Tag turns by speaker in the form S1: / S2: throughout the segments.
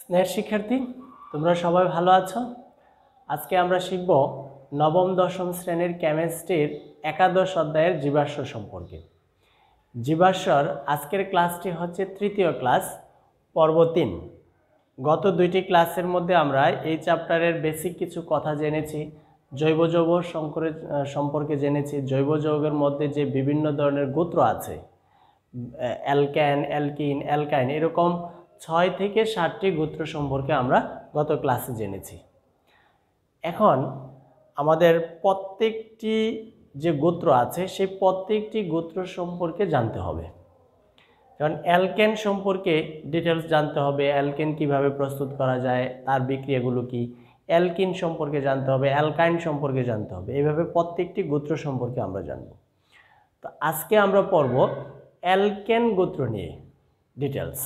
S1: স্নেহের শিক্ষার্থী, তোমরা সবাই ভালো আছো? আজকে আমরা শিখব নবম দশম শ্রেণীর কেমিস্ট্রির একাদশ অধ্যায়ের জীবাশ্ম সম্পর্কে। জীবাশ্মর আজকের ক্লাসটি হচ্ছে তৃতীয় ক্লাস, পর্ব 3। গত দুইটি ক্লাসের মধ্যে আমরা এই চ্যাপ্টারের বেসিক কিছু কথা জেনেছি। জৈব যৌগ সম্পর্কে জেনেছি। জৈব যৌগের মধ্যে যে বিভিন্ন ধরনের গোত্র আছে, অ্যালকেন, অ্যালকিন, অ্যালকাইন, এরকম 6 থেকে 7টি গোত্র সম্পর্কে আমরা গত ক্লাসে জেনেছি। এখন আমাদের প্রত্যেকটি যে গোত্র আছে সেই প্রত্যেকটি গোত্র সম্পর্কে জানতে হবে। যেমন অ্যালকেন সম্পর্কে ডিটেলস জানতে হবে, অ্যালকেন কিভাবে প্রস্তুত করা যায়, তার বিক্রিয়াগুলো কি। অ্যালকিন সম্পর্কে জানতে হবে, অ্যালকাইন সম্পর্কে জানতে হবে। এইভাবে প্রত্যেকটি গোত্র সম্পর্কে আমরা জানব। তো আজকে আমরা পড়ব অ্যালকেন গোত্র নিয়ে ডিটেলস।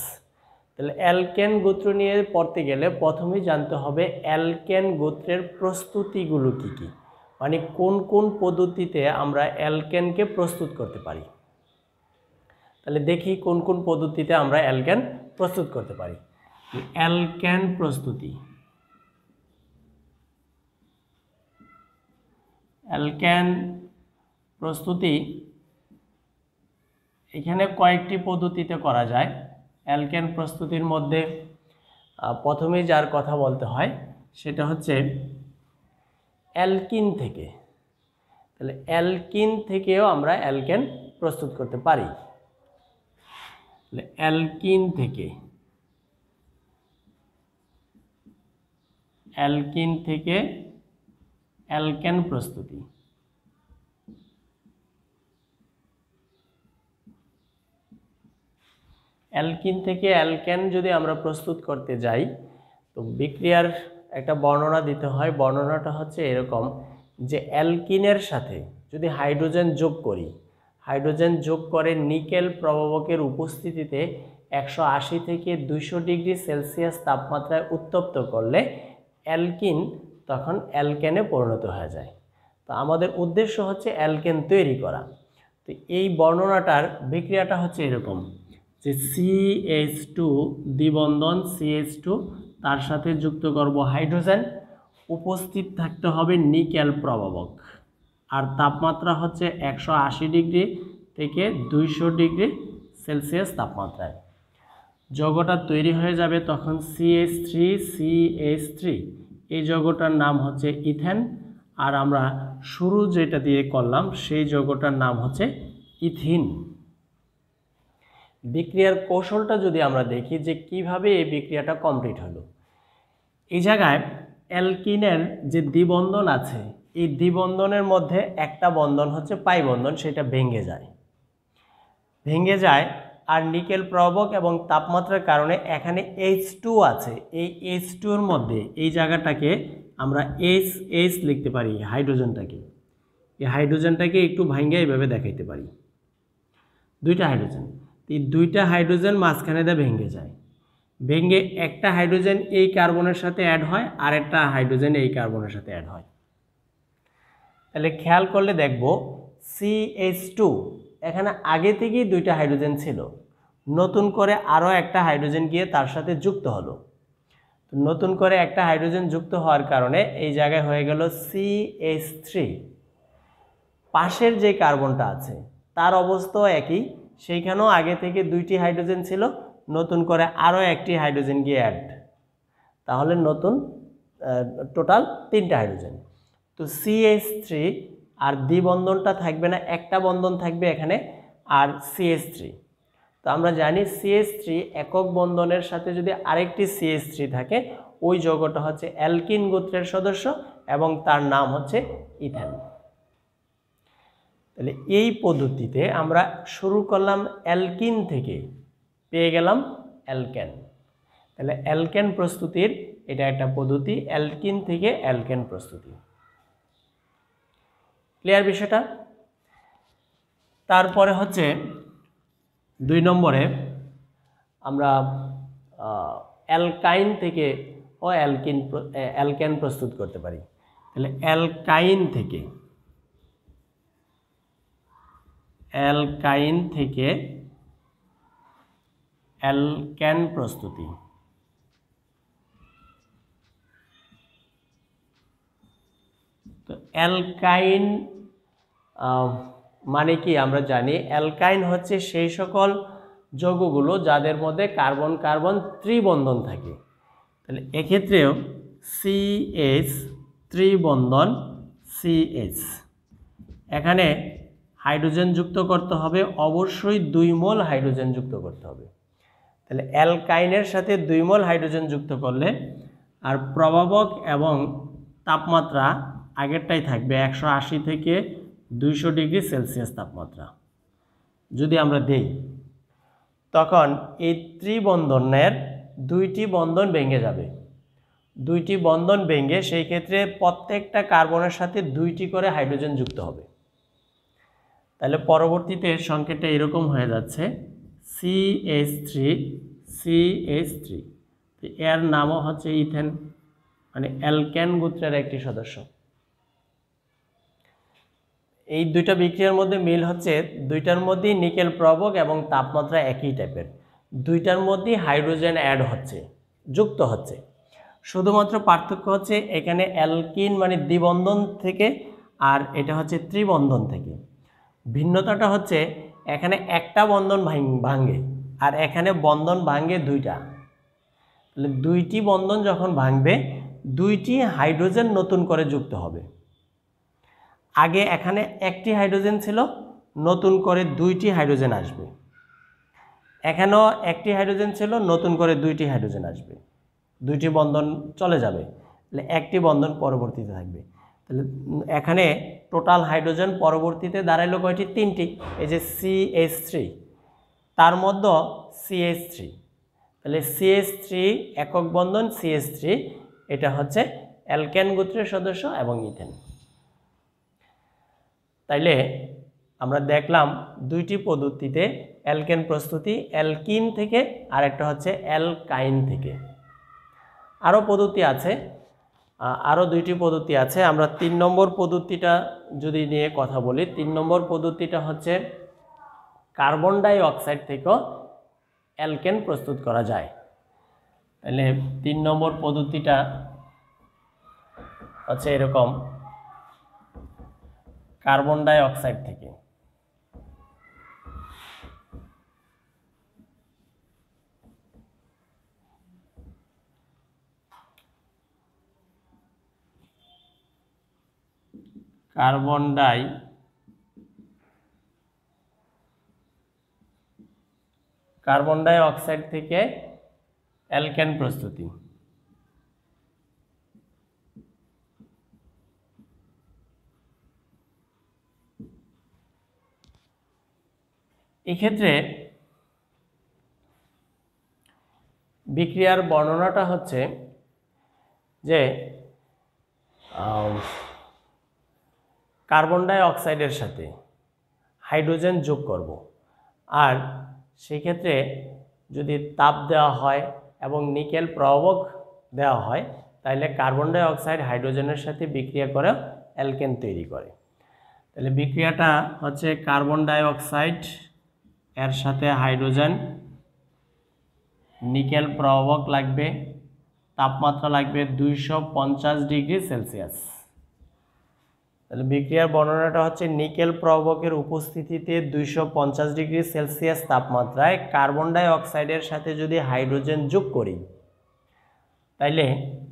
S1: তাহলে অ্যালকেন গোত্র নিয়ে পড়তে গেলে প্রথমেই জানতে হবে অ্যালকেন গোত্রের প্রস্তুতিগুলো কি কি, মানে কোন কোন পদ্ধতিতে আমরা অ্যালকেনকে প্রস্তুত করতে পারি। তাহলে দেখি কোন কোন পদ্ধতিতে আমরা অ্যালকেন প্রস্তুত করতে পারি। অ্যালকেন প্রস্তুতি, অ্যালকেন প্রস্তুতি এখানে কয়েকটি পদ্ধতিতে করা যায়। অ্যালকেন প্রস্তুতির মধ্যে প্রথমেই যার কথা বলতে হয় সেটা হচ্ছে অ্যালকিন থেকে। তাহলে অ্যালকিন থেকেও আমরা অ্যালকেন প্রস্তুত করতে পারি। তাহলে অ্যালকিন থেকে, অ্যালকিন থেকে অ্যালকেন প্রস্তুতি। অ্যালকিন থেকে অ্যালকেন যদি আমরা প্রস্তুত করতে যাই তো বিক্রিয়ার একটা বর্ণনা দিতে হয়। বর্ণনাটা হচ্ছে এরকম যে অ্যালকিনের সাথে যদি হাইড্রোজেন যোগ করি, হাইড্রোজেন যোগ করে নিকেল প্রভাবকের উপস্থিতিতে 180 থেকে 200 ডিগ্রি সেলসিয়াস তাপমাত্রায় উত্তপ্ত করলে অ্যালকিন তখন অ্যালকেনে পরিণত হয়ে যায়। তো আমাদের উদ্দেশ্য হচ্ছে অ্যালকেন তৈরি করা। তো এই বর্ণনাটার বিক্রিয়াটা হচ্ছে এরকম যে CH2 দ্বিবন্ধন CH2, তার সাথে যুক্ত করব হাইড্রোজেন, উপস্থিত থাকতে হবে নিকেল প্রভাবক, আর তাপমাত্রা হচ্ছে 180 ডিগ্রি থেকে 200 ডিগ্রি সেলসিয়াস তাপমাত্রায়। যৌগটা তৈরি হয়ে যাবে তখন CH3CH3, এই যৌগটার নাম হচ্ছে ইথেন। আর আমরা শুরু যেটা দিয়ে করলাম সেই যৌগটার নাম হচ্ছে ইথিন। বিক্রিয়ার কৌশলটা যদি আমরা দেখি যে কিভাবে এই বিক্রিয়াটা কমপ্লিট হলো, এই জায়গায় অ্যালকিনের যে দ্বিবন্ধন আছে এই দ্বিবন্ধনের মধ্যে একটা বন্ধন হচ্ছে পাই বন্ধন, সেটা ভেঙে যায় আর নিকেল প্রভাবক এবং তাপমাত্রার কারণে এখানে H2 আছে। এই H2 এর মধ্যে এই জায়গাটাকে আমরা H লিখতে পারি, হাইড্রোজেনটাকে। এই হাইড্রোজেনটাকে একটু ভাঙে এইভাবে দেখাইতে পারি, দুইটা হাইড্রোজেন। এই দুইটা হাইড্রোজেন মাঝখানে দিয়ে ভেঙে একটা হাইড্রোজেন এই কার্বনের সাথে অ্যাড হয় আর একটা হাইড্রোজেন এই কার্বনের সাথে অ্যাড হয়। তাহলে খেয়াল করলে দেখব CH2 এখানে আগে থেকেই দুইটা হাইড্রোজেন ছিল, নতুন করে আরও একটা হাইড্রোজেন গিয়ে তার সাথে যুক্ত হলো। নতুন করে একটা হাইড্রোজেন যুক্ত হওয়ার কারণে এই জায়গায় হয়ে গেল CH3। পাশের যে কার্বনটা আছে তার অবস্থাও একই, সেইখানেও আগে থেকে দুইটি হাইড্রোজেন ছিল, নতুন করে আরও একটি হাইড্রোজেন গিয়ে অ্যাড, তাহলে নতুন টোটাল 3টা হাইড্রোজেন। তো CH3 আর দ্বিবন্ধনটা থাকবে না, একটা বন্ধন থাকবে এখানে আর CH3। তো আমরা জানি CH3 একক বন্ধনের সাথে যদি আরেকটি CH3 থাকে ওই যৌগটা হচ্ছে অ্যালকিন গোত্রের সদস্য এবং তার নাম হচ্ছে ইথেন। তাহলে এই পদ্ধতিতে আমরা শুরু করলাম অ্যালকিন থেকে, পেয়ে গেলাম অ্যালকেন। তাহলে অ্যালকেন প্রস্তুতির এটা একটা পদ্ধতি, অ্যালকিন থেকে অ্যালকেন প্রস্তুতি। ক্লিয়ার বিষয়টা? তারপরে হচ্ছে 2 নম্বরে আমরা অ্যালকাইন থেকে অ্যালকেন প্রস্তুত করতে পারি। তাহলে অ্যালকাইন থেকে অ্যালকেন প্রস্তুতি। তো অ্যালকাইন মানে কি আমরা জানি, অ্যালকাইন হচ্ছে সেই সকল যৌগগুলো যাদের মধ্যে কার্বন কার্বন ত্রিবন্ধন থাকে। তাহলে এক্ষেত্রেও CH ত্রিবন্ধন CH, এখানে হাইড্রোজেন যুক্ত করতে হবে, অবশ্যই 2 মোল হাইড্রোজেন যুক্ত করতে হবে। তাহলে অ্যালকাইনের সাথে 2 মোল হাইড্রোজেন যুক্ত করলে, আর প্রভাবক এবং তাপমাত্রা আগেরটাই থাকবে 180 থেকে 200 ডিগ্রি সেলসিয়াস তাপমাত্রা যদি আমরা দেই, তখন এই ত্রিবন্ধনের 2টি বন্ধন ভেঙে যাবে। 2টি বন্ধন ভেঙে সেই ক্ষেত্রে প্রত্যেকটা কার্বনের সাথে 2টি করে হাইড্রোজেন যুক্ত হবে। তাহলে পরবর্তীতে সংকেতটা এরকম হয়ে যাচ্ছে CH3 CH3। তো এর নামও হচ্ছে ইথেন, মানে অ্যালকেন গোত্রের একটি সদস্য। এই দুইটা বিক্রিয়ার মধ্যে মিল হচ্ছে, দুইটার মধ্যেই নিকেল প্রভাবক এবং তাপমাত্রা একই টাইপের, দুইটার মধ্যেই হাইড্রোজেন অ্যাড হচ্ছে, যুক্ত হচ্ছে। শুধুমাত্র পার্থক্য হচ্ছে এখানে অ্যালকিন মানে দ্বিবন্ধন থেকে, আর এটা হচ্ছে ত্রিবন্ধন থেকে। ভিন্নতাটা হচ্ছে এখানে একটা বন্ধন ভাঙে আর এখানে বন্ধন ভাঙে 2টা। তাহলে 2টি বন্ধন যখন ভাঙবে 2টি হাইড্রোজেন নতুন করে যুক্ত হবে। আগে এখানে একটি হাইড্রোজেন ছিল, নতুন করে 2টি হাইড্রোজেন আসবে। এখানেও একটি হাইড্রোজেন ছিল, নতুন করে 2টি হাইড্রোজেন আসবে। 2টি বন্ধন চলে যাবে, তাহলে একটি বন্ধন পরবর্তীতে থাকবে। তাহলে এখানে টোটাল হাইড্রোজেন পরবর্তীতে দাঁড়াইলো কয়টি? 3টি। এই যে CH3, তার মধ্যে CH3, তাহলে CH3 একক বন্ধন CH3, এটা হচ্ছে অ্যালকেন গোত্রের সদস্য এবং ইথেন। তাইলে আমরা দেখলাম 2টি পদ্ধতিতে অ্যালকেন প্রস্তুতি, অ্যালকিন থেকে আর একটা হচ্ছে অ্যালকাইন থেকে। আরও পদ্ধতি আছে, আরও 2টি পদ্ধতি আছে। আমরা 3 নম্বর পদ্ধতিটা যদি নিয়ে কথা বলি, 3 নম্বর পদ্ধতিটা হচ্ছে কার্বন ডাই অক্সাইড থেকেও অ্যালকেন প্রস্তুত করা যায়। তাহলে 3 নম্বর পদ্ধতিটা হচ্ছে এরকম, কার্বন ডাই অক্সাইড থেকে কার্বন ডাই অক্সাইড থেকে অ্যালকেন প্রস্তুতি। এক্ষেত্রে বিক্রিয়ার বর্ণনাটা হচ্ছে যে কার্বন ডাই অক্সাইডের সাথে হাইড্রোজেন যোগ করব, আর সেই ক্ষেত্রে যদি তাপ দেওয়া হয় এবং নিকেল প্রভাবক দেওয়া হয়, তাহলে কার্বন ডাই অক্সাইড হাইড্রোজেনের সাথে বিক্রিয়া করে অ্যালকেন তৈরি করে। তাহলে বিক্রিয়াটা হচ্ছে কার্বন ডাই অক্সাইড এর সাথে হাইড্রোজেন, নিকেল প্রভাবক লাগবে, তাপমাত্রা লাগবে 250 ডিগ্রি সেলসিয়াস। তাহলে বিক্রিয়ার বর্ণনাটা হচ্ছে নিকেল প্রভাবকের উপস্থিতিতে 250 ডিগ্রি সেলসিয়াস তাপমাত্রায় কার্বন ডাই অক্সাইডের সাথে যদি হাইড্রোজেন যোগ করি, তাইলে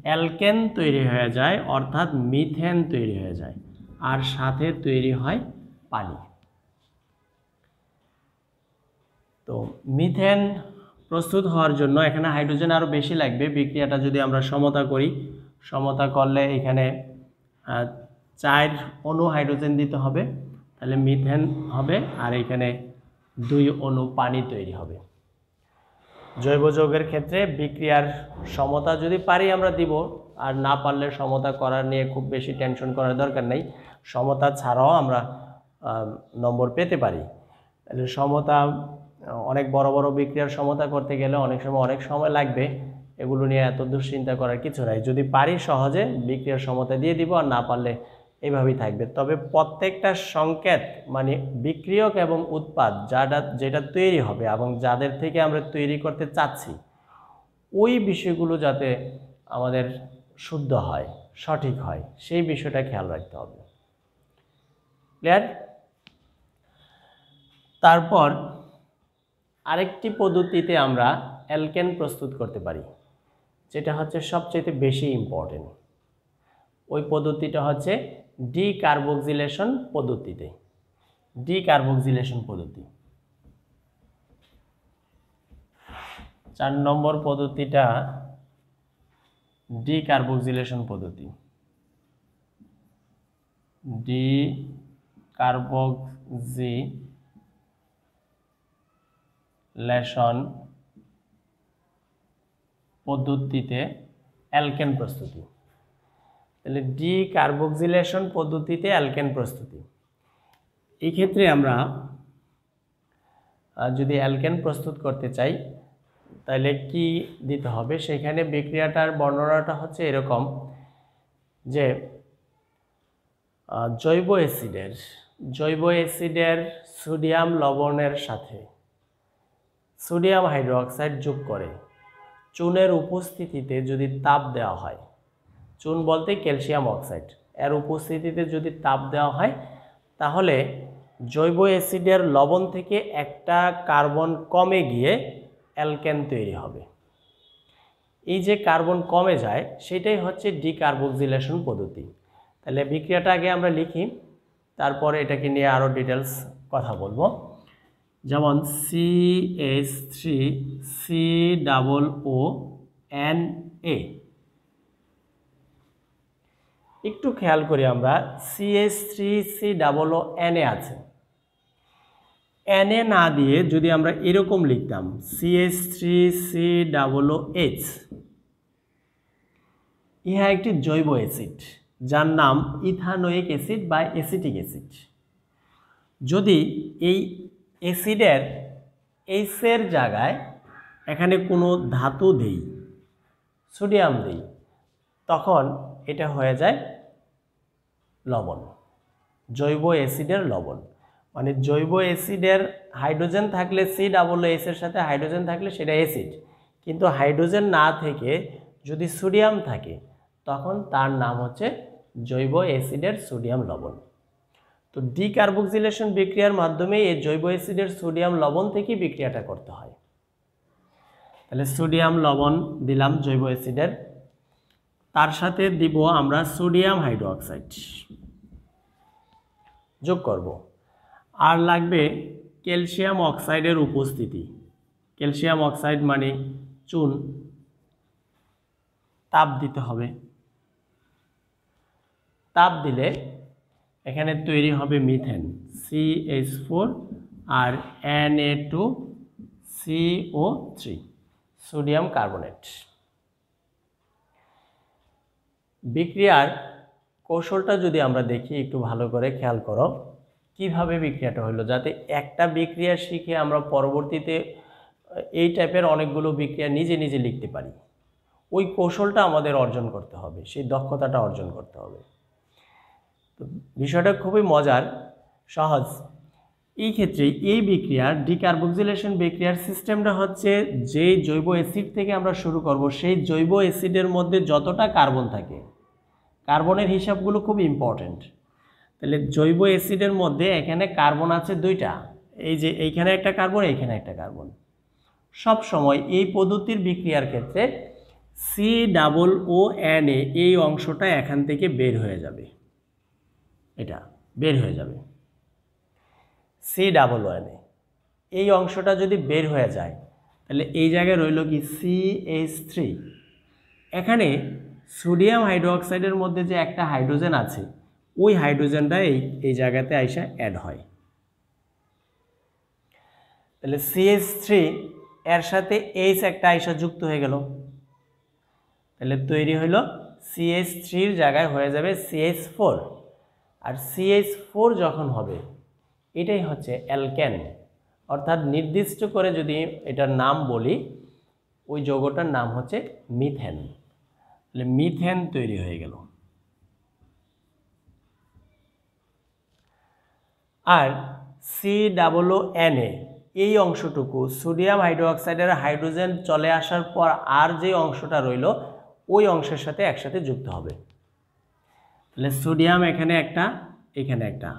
S1: অ্যালকেন তৈরি হয়ে যায়, অর্থাৎ মিথেন তৈরি হয়ে যায়, আর সাথে তৈরি হয় পানি। তো মিথেন প্রস্তুত হওয়ার জন্য এখানে হাইড্রোজেন আরও বেশি লাগবে। বিক্রিয়াটা যদি আমরা সমতা করি, সমতা করলে এখানে 4 অণু হাইড্রোজেন দিতে হবে, তাহলে মিথেন হবে, আর এখানে 2 অণু পানি তৈরি হবে। জৈব যৌগের ক্ষেত্রে বিক্রিয়ার সমতা যদি পারি আমরা দিব, আর না পারলে সমতা করার নিয়ে খুব বেশি টেনশন করার দরকার নেই, সমতা ছাড়াও আমরা নম্বর পেতে পারি। তাহলে সমতা, অনেক বড় বড় বিক্রিয়ার সমতা করতে গেলে অনেক সময় লাগবে, এগুলো নিয়ে এত দুশ্চিন্তা করার কিছু নাই। যদি পারি সহজে বিক্রিয়ার সমতা দিয়ে দিব, আর না পারলে এইভাবেই থাকবে। তবে প্রত্যেকটা সংকেত মানে বিক্রিয়ক এবং উৎপাদ যেটা তৈরি হবে এবং যাদের থেকে আমরা তৈরি করতে চাচ্ছি, ওই বিষয়গুলো যাতে আমাদের শুদ্ধ হয়, সঠিক হয় সেই বিষয়টা খেয়াল রাখতে হবে। ক্লিয়ার? তারপর আরেকটি পদ্ধতিতে আমরা অ্যালকেন প্রস্তুত করতে পারি, যেটা হচ্ছে সবচেয়ে বেশি ইম্পর্টেন্ট। ওই পদ্ধতিটা হচ্ছে ডিকার্বক্সিলেশন পদ্ধতিতে। ডিকার্বক্সিলেশন পদ্ধতি 4 নম্বর পদ্ধতিটা ডিকার্বক্সিলেশন পদ্ধতি। ডিকার্বক্সিলেশন পদ্ধতিতে অ্যালকেন প্রস্তুতি। তাহলে ডিকার্বক্সিলেশন পদ্ধতিতে অ্যালকেন প্রস্তুতি, এই ক্ষেত্রে আমরা যদি অ্যালকেন প্রস্তুত করতে চাই তাহলে কি দিতে হবে, সেখানে বিক্রিয়াটার বর্ণনাটা হচ্ছে এরকম যে জৈব অ্যাসিডের সোডিয়াম লবণের সাথে সোডিয়াম হাইড্রোক্সাইড যোগ করে চুনের উপস্থিতিতে যদি তাপ দেওয়া হয়, চুন বলতে ক্যালসিয়াম অক্সাইড, এর উপস্থিতিতে যদি তাপ দেওয়া হয় তাহলে জৈব অ্যাসিডের লবণ থেকে একটা কার্বন কমে গিয়ে অ্যালকেন তৈরি হবে। এই যে কার্বন কমে যায় সেটাই হচ্ছে ডিকার্বক্সিলেশন পদ্ধতি। তাহলে বিক্রিয়াটা আগে আমরা লিখি, তারপরে এটাকে নিয়ে আরও ডিটেলস কথা বলবো। যেমন CH3COONA, একটু খেয়াল করি আমরা, CH3COONA আছে, Na না দিয়ে যদি আমরা এরকম লিখতাম CH3COOH, ইহা একটি জৈব অ্যাসিড যার নাম ইথানোয়িক অ্যাসিড বা অ্যাসিটিক অ্যাসিড। যদি এই অ্যাসিডের এইচের জায়গায় এখানে কোনো ধাতু দেই, সোডিয়াম দেই, তখন এটা হয়ে যায় লবণ, জৈব অ্যাসিডের লবণ। মানে জৈব অ্যাসিডের হাইড্রোজেন থাকলে COOH এর সাথে হাইড্রোজেন থাকলে সেটা অ্যাসিড, কিন্তু হাইড্রোজেন না থেকে যদি সোডিয়াম থাকে তখন তার নাম হচ্ছে জৈব অ্যাসিডের সোডিয়াম লবণ। তো ডিকার্বক্সিলেশন বিক্রিয়ার মাধ্যমে এই জৈব অ্যাসিডের সোডিয়াম লবণ থেকে বিক্রিয়াটা করতে হয়। তাহলে সোডিয়াম লবণ দিলাম জৈব অ্যাসিডের, তার সাথে দিব আমরা সোডিয়াম হাইড্রোক্সাইড যোগ করব, আর লাগবে ক্যালসিয়াম অক্সাইডের উপস্থিতি। ক্যালসিয়াম অক্সাইড মানে চুন, তাপ দিতে হবে। তাপ দিলে এখানে তৈরি হবে মিথেন, CH4 আর Na2CO3, সোডিয়াম কার্বনেট। বিক্রিয়ার কৌশলটা যদি আমরা দেখি, একটু ভালো করে খেয়াল করো কিভাবে বিক্রিয়াটা হলো, যাতে একটা বিক্রিয়া শিখে আমরা পরবর্তীতে এই টাইপের অনেকগুলো বিক্রিয়া নিজে নিজে লিখতে পারি। ওই কৌশলটা আমাদের অর্জন করতে হবে, সেই দক্ষতাটা অর্জন করতে হবে। তো বিষয়টা খুবই মজার, সহজ। এই ক্ষেত্রে এই বিক্রিয়ার ডিকার্বক্সিলেশন বিক্রিয়ার সিস্টেমটা হচ্ছে, যে জৈব অ্যাসিড থেকে আমরা শুরু করব সেই জৈব অ্যাসিডের মধ্যে যতটা কার্বন থাকে, কার্বনের হিসাবগুলো খুব ইম্পর্টেন্ট। তাহলে জৈব অ্যাসিডের মধ্যে এখানে কার্বন আছে 2টা, এই যে এইখানে একটা কার্বন, এইখানে একটা কার্বন। সব সময় এই পদ্ধতির বিক্রিয়ার ক্ষেত্রে COONA এই অংশটা এখান থেকে বের হয়ে যাবে, এটা বের হয়ে যাবে। COONA এই অংশটা যদি বের হয়ে যায় তাহলে এই জায়গায় রইল কি CH3। এখানে সোডিয়াম হাইড্রোক্সাইডের মধ্যে যে একটা হাইড্রোজেন আছে, ওই হাইড্রোজেনটা এই জায়গাতে আইসা অ্যাড হয়। তাহলে CH3 এর সাথে H একটা আইসা যুক্ত হয়ে গেল, তাহলে তৈরি হইল CH3 জায়গায় হয়ে যাবে CH4, আর CH4 যখন হবে এটাই হচ্ছে অ্যালকেন। অর্থাৎ নির্দিষ্ট করে যদি এটার নাম বলি, ওই যৌগটার নাম হচ্ছে মিথেন। তাহলে মিথেন তৈরি হয়ে গেল। আর COONA এই অংশটুকু সোডিয়াম হাইড্রোক্সাইডের হাইড্রোজেন চলে আসার পর আর যে অংশটা রইল ওই অংশের সাথে একসাথে যুক্ত হবে। তাহলে সোডিয়াম এখানে একটা, এখানে একটা,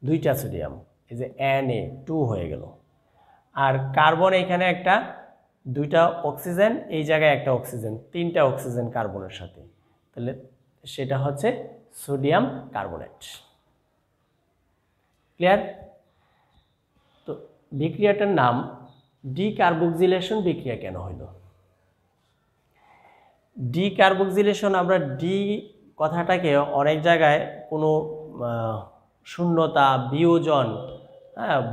S1: দুইটা সোডিয়াম, এই যে Na2 হয়ে গেল। আর কার্বন এখানে একটা, দুইটা অক্সিজেন, এই জায়গায় একটা অক্সিজেন, তিনটা অক্সিজেন কার্বনের সাথে, তাহলে সেটা হচ্ছে সোডিয়াম কার্বনেট। ক্লিয়ার? তো বিক্রিয়াটার নাম ডিকার্বক্সিলেশন বিক্রিয়া কেন হইল? ডিকার্বক্সিলেশন, আমরা ডি কথাটাকে অনেক জায়গায় কোনো শূন্যতা, বিয়োজন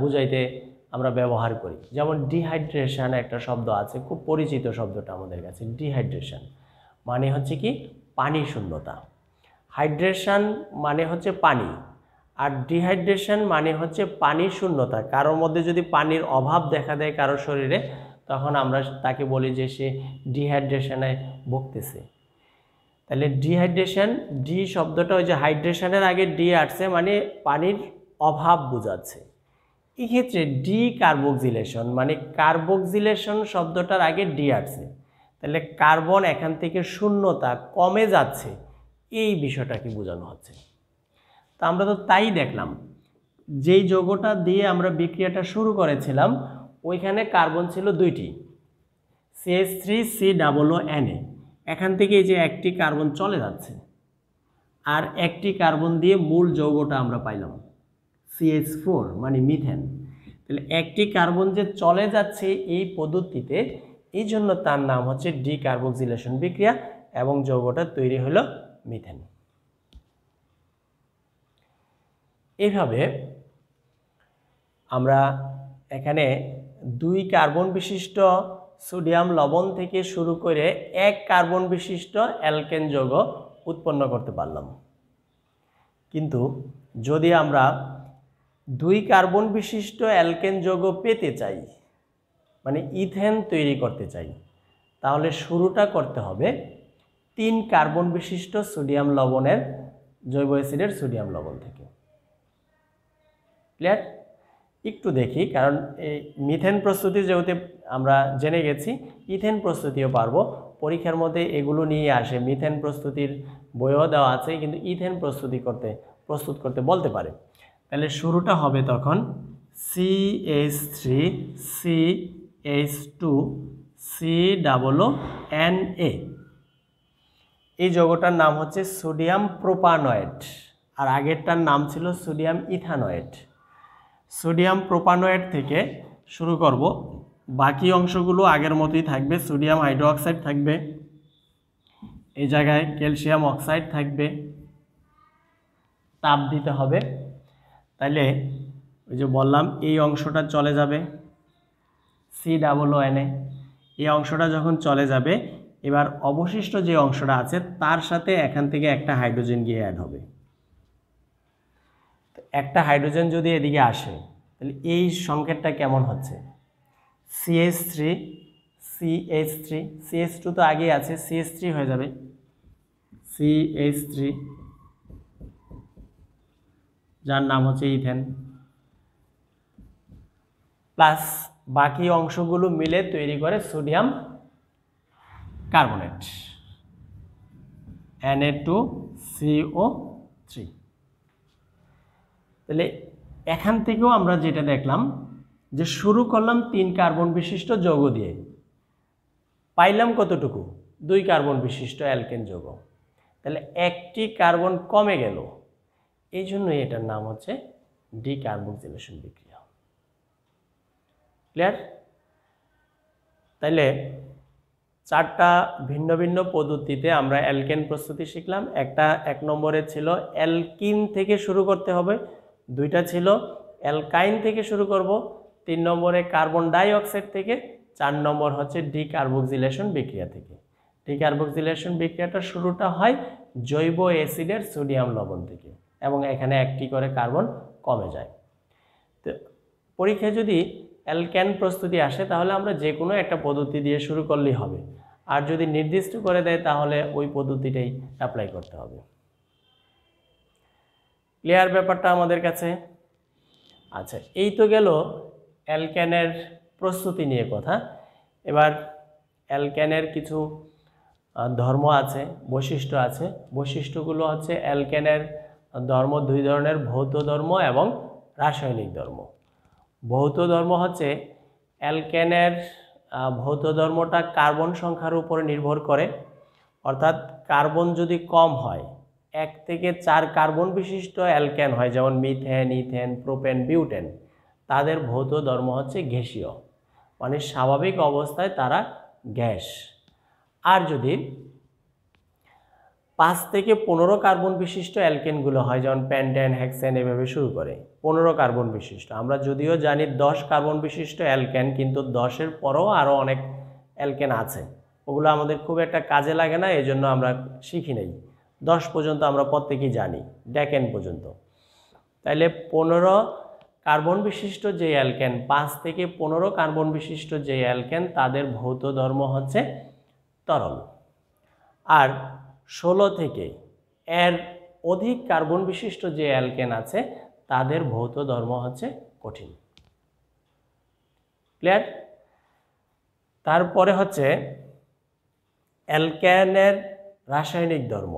S1: বুঝাইতে আমরা ব্যবহার করি। যেমন ডিহাইড্রেশন একটা শব্দ আছে, খুব পরিচিত শব্দটা আমাদের কাছে। ডিহাইড্রেশন মানে হচ্ছে কি পানি শূন্যতা, হাইড্রেশন মানে হচ্ছে পানি, আর ডিহাইড্রেশন মানে হচ্ছে পানির শূন্যতা। কারোর মধ্যে যদি পানির অভাব দেখা দেয় কারোর শরীরে, তখন আমরা তাকে বলি যে সে ডিহাইড্রেশনে ভুগতেছে। তাহলে ডিহাইড্রেশন, ডি শব্দটা ওই যে হাইড্রেশনের আগে ডি আসছে, মানে পানির অভাব বোঝাচ্ছে। এক্ষেত্রে ডিকার্বক্সিলেশন মানে কার্বক্সিলেশন শব্দটার আগে ডি আসছে, তাহলে কার্বন এখান থেকে শূন্যতা কমে যাচ্ছে, এই বিষয়টাকে বোঝানো হচ্ছে। তা আমরা তো তাই দেখলাম, যেই যৌগটা দিয়ে আমরা বিক্রিয়াটা শুরু করেছিলাম ওইখানে কার্বন ছিল দুইটি, CH3COO Na। এখান থেকে এই যে একটি কার্বন চলে যাচ্ছে, আর একটি কার্বন দিয়ে মূল যৌগটা আমরা পাইলাম CH4 মানে মিথেন। তাহলে একটি কার্বন যে চলে যাচ্ছে এই পদ্ধতিতে, এই জন্য তার নাম হচ্ছে ডিকার্বক্সিলেশন বিক্রিয়া, এবং যৌগটা তৈরি হলো মিথেন। এইভাবে আমরা এখানে 2 কার্বন বিশিষ্ট সোডিয়াম লবণ থেকে শুরু করে 1 কার্বন বিশিষ্ট অ্যালকেন যৌগ উৎপন্ন করতে পারলাম। কিন্তু যদি আমরা 2 কার্বন বিশিষ্ট অ্যালকেন যৌগ পেতে চাই, মানে ইথেন তৈরি করতে চাই, তাহলে শুরুটা করতে হবে 3 কার্বন বিশিষ্ট সোডিয়াম লবণের, জৈব অ্যাসিডের সোডিয়াম লবণ থেকে। ক্লিয়ার? একটু দেখি, কারণ এই মিথেন প্রস্তুতি যেহেতু আমরা জেনে গেছি, ইথেন প্রস্তুতিও পারবো। পরীক্ষার মধ্যে এগুলো নিয়ে আসে, মিথেন প্রস্তুতির বইও দেওয়া আছে, কিন্তু ইথেন প্রস্তুত করতে বলতে পারে। তাহলে শুরুটা হবে তখন CH3CH2COONA। এই যৌগটার নাম হচ্ছে সোডিয়াম প্রোপানয়েড, আর আগেরটার নাম ছিল সোডিয়াম ইথানয়েড। সোডিয়াম প্রোপানয়েড থেকে শুরু করব, বাকি অংশগুলো আগের মতোই থাকবে। সোডিয়াম হাইড্রোক্সাইড থাকবে, এই জায়গায় ক্যালসিয়াম অক্সাইড থাকবে, তাপ দিতে হবে। তাইলে ওই যে বললাম এই অংশটা চলে যাবে COONA, এই অংশটা যখন চলে যাবে, এবার অবশিষ্ট যে অংশটা আছে তার সাথে এখান থেকে একটা হাইড্রোজেন গিয়ে অ্যাড হবে। একটা হাইড্রোজেন যদি এদিকে আসে, তাহলে এই সংকেতটা কেমন হচ্ছে? CH2 তো আগে আছে, CH3 হয়ে যাবে, CH3, যার নাম হচ্ছে ইথেন, প্লাস বাকি অংশগুলো মিলে তৈরি করে সোডিয়াম কার্বনেট, Na2CO3। তাহলে এখান থেকেও আমরা যেটা দেখলাম যে শুরু করলাম 3 কার্বন বিশিষ্ট যৌগ দিয়ে, পাইলাম কতটুকু? 2 কার্বন বিশিষ্ট অ্যালকেন যৌগ। তাহলে একটি কার্বন কমে গেল, এই জন্যই এটার নাম হচ্ছে ডিকার্বক্সিলেশন বিক্রিয়া। ক্লিয়ার? তাইলে 4টা ভিন্ন ভিন্ন পদ্ধতিতে আমরা অ্যালকেন প্রস্তুতি শিখলাম। একটা 1 নম্বরে ছিল অ্যালকিন থেকে শুরু করতে হবে, 2টা ছিল অ্যালকাইন থেকে শুরু করব, 3 নম্বরে কার্বন ডাই অক্সাইড থেকে, 4 নম্বর হচ্ছে ডিকার্বক্সিলেশন বিক্রিয়া থেকে। ডিকার্বক্সিলেশন বিক্রিয়াটা শুরুটা হয় জৈব অ্যাসিডের সোডিয়াম লবণ থেকে, এবং এখানে একটি করে কার্বন কমে যায়। তো পরীক্ষায় যদি অ্যালকেন প্রস্তুতি আসে, তাহলে আমরা যে কোনো একটা পদ্ধতি দিয়ে শুরু করলেই হবে, আর যদি নির্দিষ্ট করে দেয় তাহলে ওই পদ্ধতিটাই অ্যাপ্লাই করতে হবে। ক্লিয়ার ব্যাপারটা আমাদের কাছে? আচ্ছা, এই তো গেল অ্যালকেনের প্রস্তুতি নিয়ে কথা। এবার অ্যালকেনের কিছু ধর্ম আছে, বৈশিষ্ট্য আছে। বৈশিষ্ট্যগুলো হচ্ছে অ্যালকেনের ধর্ম দুই ধরনের, ভৌত ধর্ম এবং রাসায়নিক ধর্ম। ভৌত ধর্ম হচ্ছে অ্যালকেনের ভৌত ধর্মটা কার্বন সংখ্যার উপরে নির্ভর করে, অর্থাৎ কার্বন যদি কম হয়, 1 থেকে 4 কার্বন বিশিষ্ট অ্যালকেন হয়, যেমন মিথেন, ইথেন, প্রোপেন, বিউটেন, তাদের ভৌত ধর্ম হচ্ছে গ্যাসীয়, মানে স্বাভাবিক অবস্থায় তারা গ্যাস। আর যদি 5 থেকে 15 কার্বন বিশিষ্ট অ্যালকেনগুলো হয়, যেমন প্যান্টেন, হেক্সেন, এভাবে শুরু করে 15 কার্বন বিশিষ্ট। আমরা যদিও জানি 10 কার্বন বিশিষ্ট অ্যালকেন, কিন্তু 10-এর পরেও আরও অনেক অ্যালকেন আছে, ওগুলো আমাদের খুব একটা কাজে লাগে না, এই জন্য আমরা শিখি নাই। 10 পর্যন্ত আমরা প্রত্যেকেই জানি, ডেকেন পর্যন্ত। তাইলে 15 কার্বন বিশিষ্ট যে অ্যালকেন, 5 থেকে 15 কার্বন বিশিষ্ট যে অ্যালকেন, তাদের ভৌত ধর্ম হচ্ছে তরল। আর 16 থেকে এর অধিক কার্বন বিশিষ্ট যে অ্যালকেন আছে, তাদের ভৌত ধর্ম হচ্ছে কঠিন। ক্লিয়ার? তারপরে হচ্ছে অ্যালকেনের রাসায়নিক ধর্ম।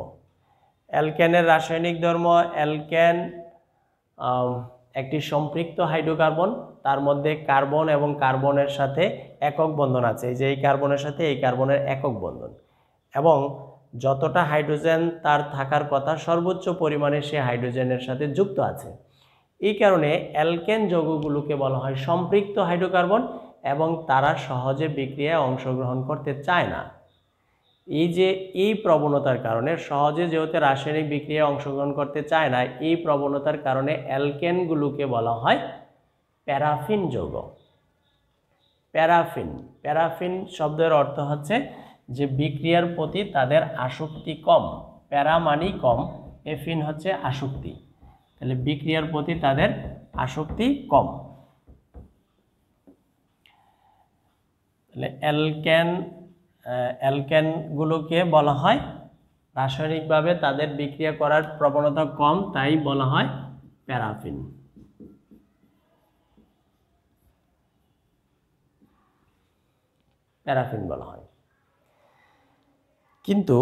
S1: অ্যালকেনের রাসায়নিক ধর্ম, অ্যালকেন একটি সম্পৃক্ত হাইড্রোকার্বন, তার মধ্যে কার্বন এবং কার্বনের সাথে একক বন্ধন আছে, এই যে এই কার্বনের সাথে এই কার্বনের একক বন্ধন, এবং যতটা হাইড্রোজেন তার থাকার কথা সর্বোচ্চ পরিমাণে সে হাইড্রোজেনের সাথে যুক্ত আছে। এই কারণে অ্যালকেন যৌগগুলোকে বলা হয় সম্পৃক্ত হাইড্রোকার্বন, এবং তারা সহজে বিক্রিয়ায় অংশগ্রহণ করতে চায় না। এই যে এই প্রবণতার কারণে, সহজে যেহেতু রাসায়নিক বিক্রিয়ায় অংশগ্রহণ করতে চায় না, এই প্রবণতার কারণে অ্যালকেনগুলোকে বলা হয় প্যারাফিন যৌগ। প্যারাফিন, প্যারাফিন শব্দের অর্থ হচ্ছে যে বিক্রিয়ার প্রতি তাদের আসক্তি কম। প্যারা মানি কম, এফিন হচ্ছে আসক্তি, তাহলে বিক্রিয়ার প্রতি তাদের আসক্তি কম। তাহলে অ্যালকেনগুলোকে বলা হয় রাসায়নিকভাবে তাদের বিক্রিয়া করার প্রবণতা কম, তাই বলা হয় প্যারাফিন। প্যারাফিন বলা হয়। কিন্তু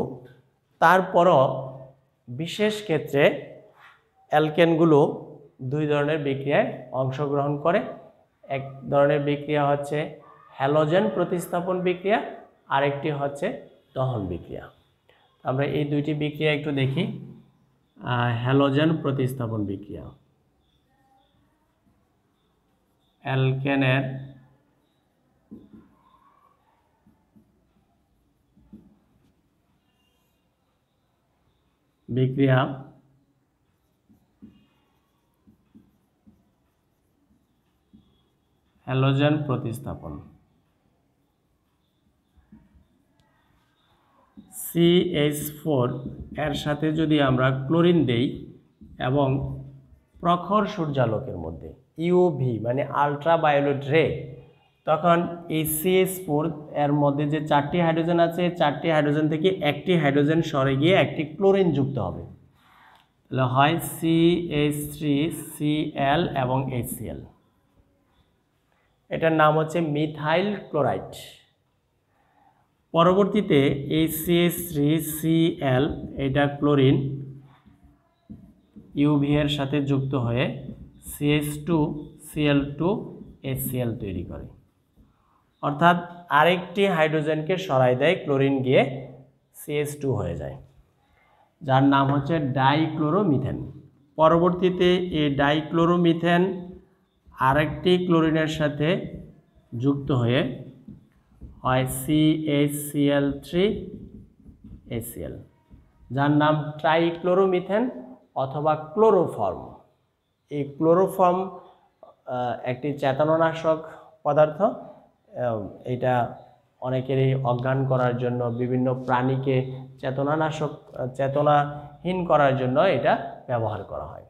S1: তারপরও বিশেষ ক্ষেত্রে অ্যালকেনগুলো দুই ধরনের বিক্রিয়ায় অংশগ্রহণ করে। এক ধরনের বিক্রিয়া হচ্ছে হ্যালোজেন প্রতিস্থাপন বিক্রিয়া, আরেকটি হচ্ছে দহন বিক্রিয়া। আমরা এই দুইটি বিক্রিয়া একটু দেখি। হ্যালোজেন প্রতিস্থাপন বিক্রিয়া, অ্যালকেনের বিক্রিয়া হ্যালোজেন প্রতিস্থাপন। CH4 এর সাথে যদি আমরা ক্লোরিন দেই এবং প্রখর সূর্যালোকের মধ্যে, ইউভি মানে আল্ট্রাভায়োলেট রে, তখন এই CH4 এর মধ্যে যে 4টি হাইড্রোজেন আছে, 4টি হাইড্রোজেন থেকে একটি হাইড্রোজেন সরে গিয়ে একটি ক্লোরিন যুক্ত হবে, তাহলে হয় CH3Cl এবং HCl। এটার নাম হচ্ছে মিথাইল ক্লোরাইড। পরবর্তীতে এই CH3Cl এটা ক্লোরিন ইউভি এর সাথে যুক্ত হয়ে CH2Cl2HCl তৈরি করে, অর্থাৎ আরেকটি হাইড্রোজেনকে সরাই দেয়, ক্লোরিন গিয়ে CH2 হয়ে যায়, যার নাম হচ্ছে ডাইক্লোরোমিথেন। পরবর্তীতে এই ডাইক্লোরোমিথেন আরেকটি ক্লোরিনের সাথে যুক্ত হয়ে হয় CHCl3HCl, যার নাম ট্রাইক্লোরোমিথেন অথবা ক্লোরোফর্ম। এই ক্লোরোফর্ম একটি চেতনানাশক পদার্থ, এটা অনেকেরই অজ্ঞান করার জন্য, বিভিন্ন প্রাণীকে চেতনাহীন করার জন্য এটা ব্যবহার করা হয়।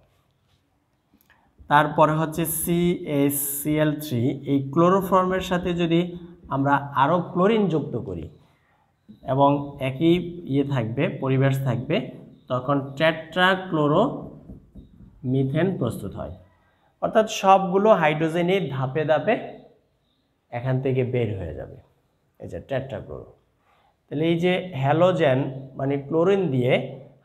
S1: তারপরে হচ্ছে CHCl3, এই ক্লোরোফর্মের সাথে যদি আমরা আরও ক্লোরিন যুক্ত করি এবং একই থাকবে, পরিবেশ থাকবে, তখন টেট্রাক্লোরোমিথেন প্রস্তুত হয়। অর্থাৎ সবগুলো হাইড্রোজেনই ধাপে ধাপে এখান থেকে বের হয়ে যাবে, এই যে টেট্রাক্লোরো। তাহলে এই যে হ্যালোজেন মানে ক্লোরিন দিয়ে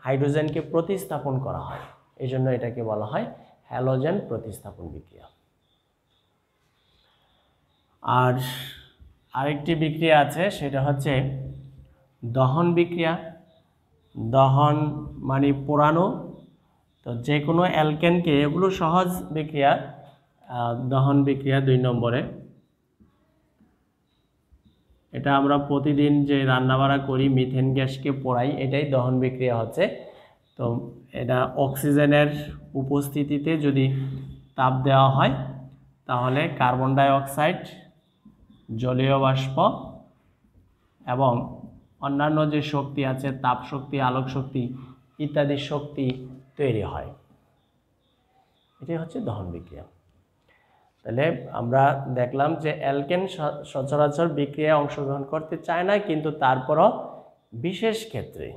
S1: হাইড্রোজেনকে প্রতিস্থাপন করা হয়, এই জন্য এটাকে বলা হয় হ্যালোজেন প্রতিস্থাপন বিক্রিয়া। আর আরেকটি বিক্রিয়া আছে, সেটা হচ্ছে দহন বিক্রিয়া। দহন মানে পোড়ানো। তো যে কোনো অ্যালকেনকে, এগুলো সহজ বিক্রিয়া। দহন বিক্রিয়া 2 নম্বরে, এটা আমরা প্রতিদিন যে রান্নাবাড়া করি মিথেন গ্যাসকে পোড়াই, এটাই দহন বিক্রিয়া হচ্ছে। তো এটা অক্সিজেনের উপস্থিতিতে যদি তাপ দেওয়া হয় তাহলে কার্বন ডাই অক্সাইড, জলীয় বাষ্প এবং অন্যান্য যে শক্তি আছে, তাপ শক্তি, আলোক শক্তি ইত্যাদি শক্তি তৈরি হয়। এটাই হচ্ছে দহন বিক্রিয়া। তাহলে আমরা দেখলাম যে অ্যালকেন সচরাচর বিক্রিয়ায় অংশগ্রহণ করতে চায় না, কিন্তু তারপরও বিশেষ ক্ষেত্রে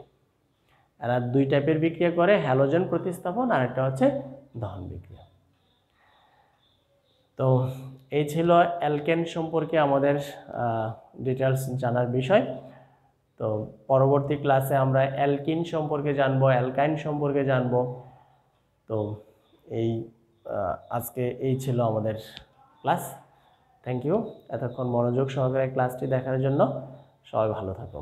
S1: এরা 2 টাইপের বিক্রিয়া করে, হ্যালোজেন প্রতিস্থাপন আর একটা হচ্ছে দহন বিক্রিয়া। তো এই ছিল অ্যালকেন সম্পর্কে আমাদের ডিটেলস জানার বিষয়। তো পরবর্তী ক্লাসে আমরা অ্যালকিন সম্পর্কে জানবো, অ্যালকাইন সম্পর্কে জানবো। তো আজকে এই ছিল আমাদের ক্লাস। থ্যাংক ইউ এতক্ষণ মনোযোগ সহকারে ক্লাসটি দেখার জন্য। সবাই ভালো থাকো।